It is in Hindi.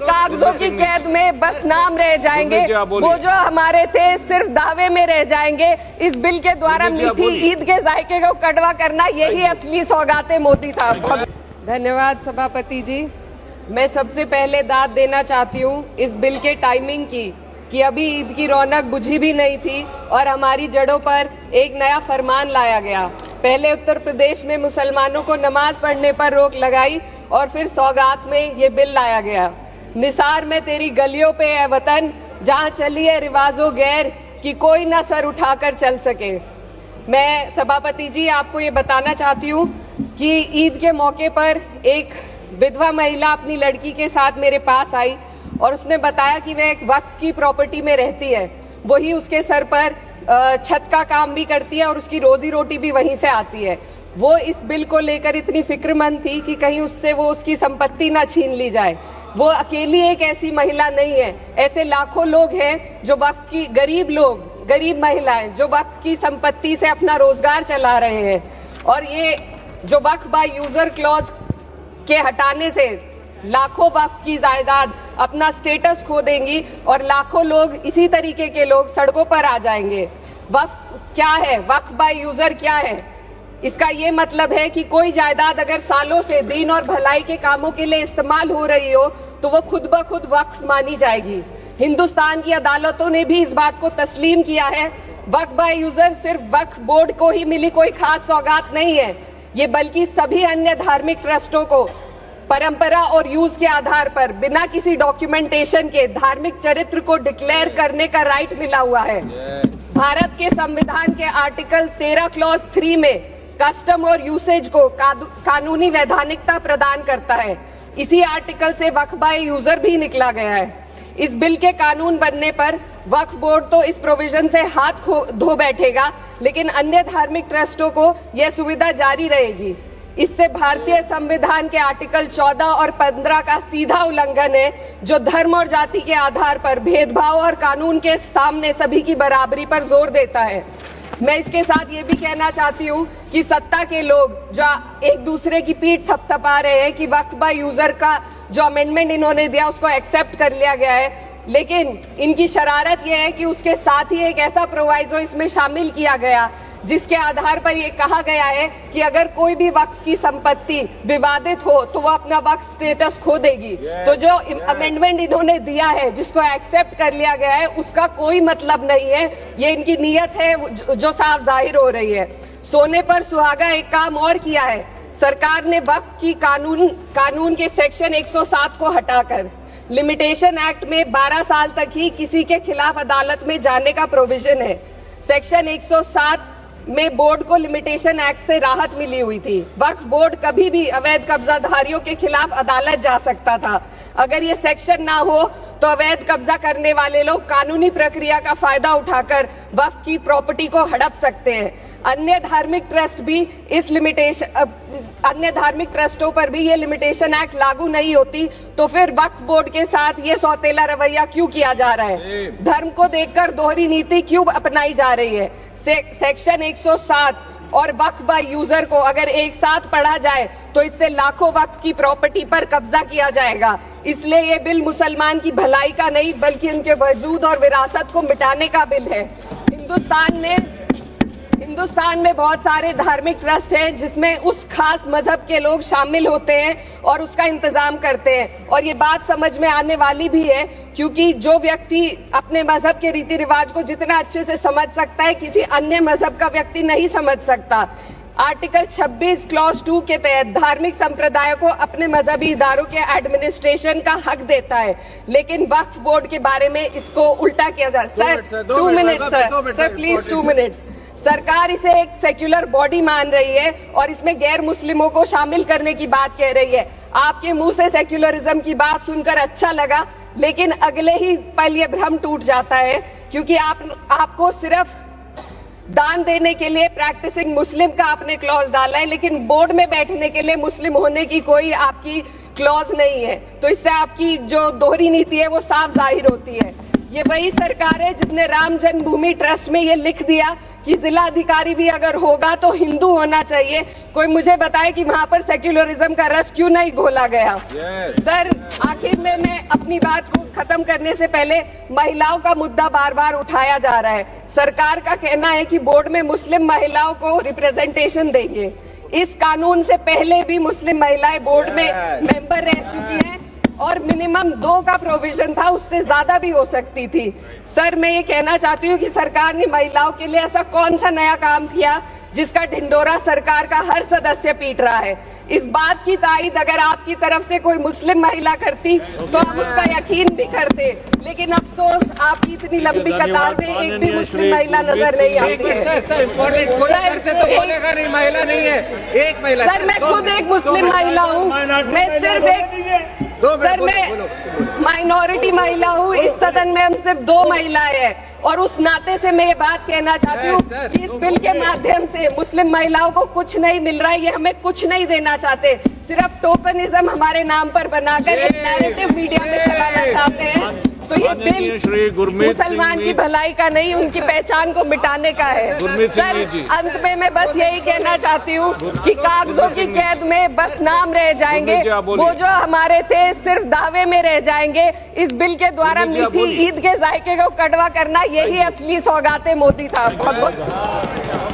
कागजों की कैद में बस नाम रह जाएंगे, वो जो हमारे थे सिर्फ दावे में रह जाएंगे। इस बिल के द्वारा मीठी ईद के जायके को कड़वा करना यही असली सौगाते मोदी था। धन्यवाद सभापति जी। मैं सबसे पहले दाद देना चाहती हूँ इस बिल के टाइमिंग की कि अभी ईद की रौनक बुझी भी नहीं थी और हमारी जड़ों पर एक नया फरमान लाया गया। पहले उत्तर प्रदेश में मुसलमानों को नमाज पढ़ने पर रोक लगाई और फिर सौगात में ये बिल लाया गया। निसार में तेरी गलियों पे है वतन, जहाँ चली है रिवाजो गैर कि कोई ना सर उठाकर चल सके। मैं सभापति जी आपको ये बताना चाहती हूँ कि ईद के मौके पर एक विधवा महिला अपनी लड़की के साथ मेरे पास आई और उसने बताया कि वह एक वक्त की प्रॉपर्टी में रहती है, वही उसके सर पर छत का काम भी करती है और उसकी रोजी रोटी भी वहीं से आती है। वो इस बिल को लेकर इतनी फिक्रमंद थी कि कहीं उससे वो उसकी संपत्ति ना छीन ली जाए। वो अकेली एक ऐसी महिला नहीं है, ऐसे लाखों लोग हैं जो वक्त की गरीब महिलाएं जो वक्त की संपत्ति से अपना रोजगार चला रहे हैं। और ये जो वक्फ बाय यूजर क्लॉज के हटाने से लाखों वक्फ की जायदाद अपना स्टेटस खो देंगी और लाखों लोग इसी तरीके के लोग सड़कों पर आ जाएंगे। वक्फ क्या है, वक्फ बाय यूजर क्या है? इसका ये मतलब है कि कोई जायदाद अगर सालों से दीन और भलाई के कामों के लिए इस्तेमाल हो रही हो तो वो खुद ब खुद वक्फ मानी जाएगी। हिंदुस्तान की अदालतों ने भी इस बात को तस्लीम किया है। वक्फ बाय यूजर सिर्फ वक्फ बोर्ड को ही मिली कोई खास सौगात नहीं है, ये बल्कि सभी अन्य धार्मिक ट्रस्टों को परंपरा और यूज के आधार पर बिना किसी डॉक्यूमेंटेशन के धार्मिक चरित्र को डिक्लेयर करने का राइट मिला हुआ है। भारत के संविधान के आर्टिकल 13 क्लॉज 3 में कस्टम और यूसेज को कानूनी वैधानिकता प्रदान करता है। इसी आर्टिकल से वक्फ बाय यूजर भी निकला गया है। इस बिल के कानून बनने पर वक्फ बोर्ड तो इस प्रोविजन से हाथ धो बैठेगा, लेकिन अन्य धार्मिक ट्रस्टों को यह सुविधा जारी रहेगी। इससे भारतीय संविधान के आर्टिकल 14 और 15 का सीधा उल्लंघन है, जो धर्म और जाति के आधार पर भेदभाव और कानून के सामने सभी की बराबरी पर जोर देता है। मैं इसके साथ ये भी कहना चाहती हूँ कि सत्ता के लोग जो एक दूसरे की पीठ थपथपा रहे हैं कि वक्फ बाय यूजर का जो अमेंडमेंट इन्होंने दिया उसको एक्सेप्ट कर लिया गया है, लेकिन इनकी शरारत यह है कि उसके साथ ही एक ऐसा प्रोवाइजो इसमें शामिल किया गया जिसके आधार पर यह कहा गया है कि अगर कोई भी वक्फ की संपत्ति विवादित हो तो वो अपना वक्फ स्टेटस खो देगी। तो जो अमेंडमेंट इन्होंने दिया है, जिसको एक्सेप्ट कर लिया गया है, उसका कोई मतलब नहीं है। ये इनकी नीयत है जो साफ जाहिर हो रही है। सोने पर सुहागा एक काम और किया है। सरकार ने वक्फ की कानून के सेक्शन 107 को हटाकर लिमिटेशन एक्ट में 12 साल तक ही किसी के खिलाफ अदालत में जाने का प्रोविजन है। सेक्शन 107 में बोर्ड को लिमिटेशन एक्ट से राहत मिली हुई थी। वक्फ बोर्ड कभी भी अवैध कब्जाधारियों के खिलाफ अदालत जा सकता था। अगर ये सेक्शन ना हो तो अवैध कब्जा करने वाले लोग कानूनी प्रक्रिया का फायदा उठाकर वक्फ की प्रॉपर्टी को हड़प सकते हैं। अन्य धार्मिक ट्रस्टों पर भी ये लिमिटेशन एक्ट लागू नहीं होती, तो फिर वक्फ बोर्ड के साथ ये सौतेला रवैया क्यों किया जा रहा है? धर्म को देखकर दोहरी नीति क्यों अपनाई जा रही है? सेक्शन 107 और वक्फ बाय यूजर को अगर एक साथ पढ़ा जाए तो इससे लाखों वक्फ की प्रॉपर्टी पर कब्जा किया जाएगा। इसलिए ये बिल मुसलमान की भलाई का नहीं बल्कि उनके वजूद और विरासत को मिटाने का बिल है। हिंदुस्तान में बहुत सारे धार्मिक ट्रस्ट हैं जिसमें उस खास मजहब के लोग शामिल होते हैं और उसका इंतजाम करते हैं, और ये बात समझ में आने वाली भी है क्योंकि जो व्यक्ति अपने मजहब के रीति रिवाज को जितना अच्छे से समझ सकता है, किसी अन्य मजहब का व्यक्ति नहीं समझ सकता। आर्टिकल 26 क्लॉज 2 के तहत धार्मिक संप्रदायों को अपने मजहबी इदारों के एडमिनिस्ट्रेशन का हक देता है, लेकिन वक्फ बोर्ड के बारे में इसको उल्टा किया जा रहा है। Sir 2 minute sir please 2 minutes. सरकार इसे एक सेक्युलर बॉडी मान रही है और इसमें गैर मुस्लिमों को शामिल करने की बात कह रही है। आपके मुंह से सेक्युलरिज्म की बात सुनकर अच्छा लगा, लेकिन अगले ही पल ये भ्रम टूट जाता है क्योंकि आपको सिर्फ दान देने के लिए प्रैक्टिसिंग मुस्लिम का आपने क्लॉज डाला है, लेकिन बोर्ड में बैठने के लिए मुस्लिम होने की कोई आपकी क्लॉज नहीं है। तो इससे आपकी जो दोहरी नीति है वो साफ जाहिर होती है। ये वही सरकार है जिसने राम जन्मभूमि ट्रस्ट में ये लिख दिया कि जिलाधिकारी भी अगर होगा तो हिंदू होना चाहिए। कोई मुझे बताए कि वहां पर सेक्युलरिज्म का रस क्यों नहीं घोला गया। सर, आखिर में मैं अपनी बात को खत्म करने से पहले महिलाओं का मुद्दा बार बार उठाया जा रहा है। सरकार का कहना है कि बोर्ड में मुस्लिम महिलाओं को रिप्रेजेंटेशन देंगे। इस कानून से पहले भी मुस्लिम महिलाएं बोर्ड में मेंबर रह चुकी हैं और मिनिमम 2 का प्रोविजन था, उससे ज्यादा भी हो सकती थी। सर, मैं ये कहना चाहती हूँ कि सरकार ने महिलाओं के लिए ऐसा कौन सा नया काम किया जिसका ढिंडोरा सरकार का हर सदस्य पीट रहा है। इस बात की तायीद अगर आपकी तरफ से कोई मुस्लिम महिला करती तो आप उसका यकीन भी करते, लेकिन अफसोस आपकी इतनी लंबी कतार में एक भी मुस्लिम महिला नजर नहीं आती है। सर, मैं खुद एक मुस्लिम महिला हूँ, मैं सिर्फ एक सर मैं माइनॉरिटी महिला हूँ। इस सदन में हम सिर्फ 2 महिलाएं हैं और उस नाते से मैं ये बात कहना चाहती हूँ कि इस बिल के माध्यम से मुस्लिम महिलाओं को कुछ नहीं मिल रहा है। ये हमें कुछ नहीं देना चाहते, सिर्फ टोकनिज्म हमारे नाम पर बनाकर एक नैरेटिव मीडिया में चलाना चाहते हैं। तो ये बिल मुसलमान की भलाई का नहीं, उनकी पहचान को मिटाने का है। सर, अंत में मैं बस यही कहना चाहती हूँ कि कागजों की कैद में बस नाम रह जाएंगे, वो जो हमारे थे सिर्फ दावे में रह जाएंगे। इस बिल के द्वारा मीठी ईद के जायके को कड़वा करना, यही असली सौगाते मोदी था। बहुत बहुत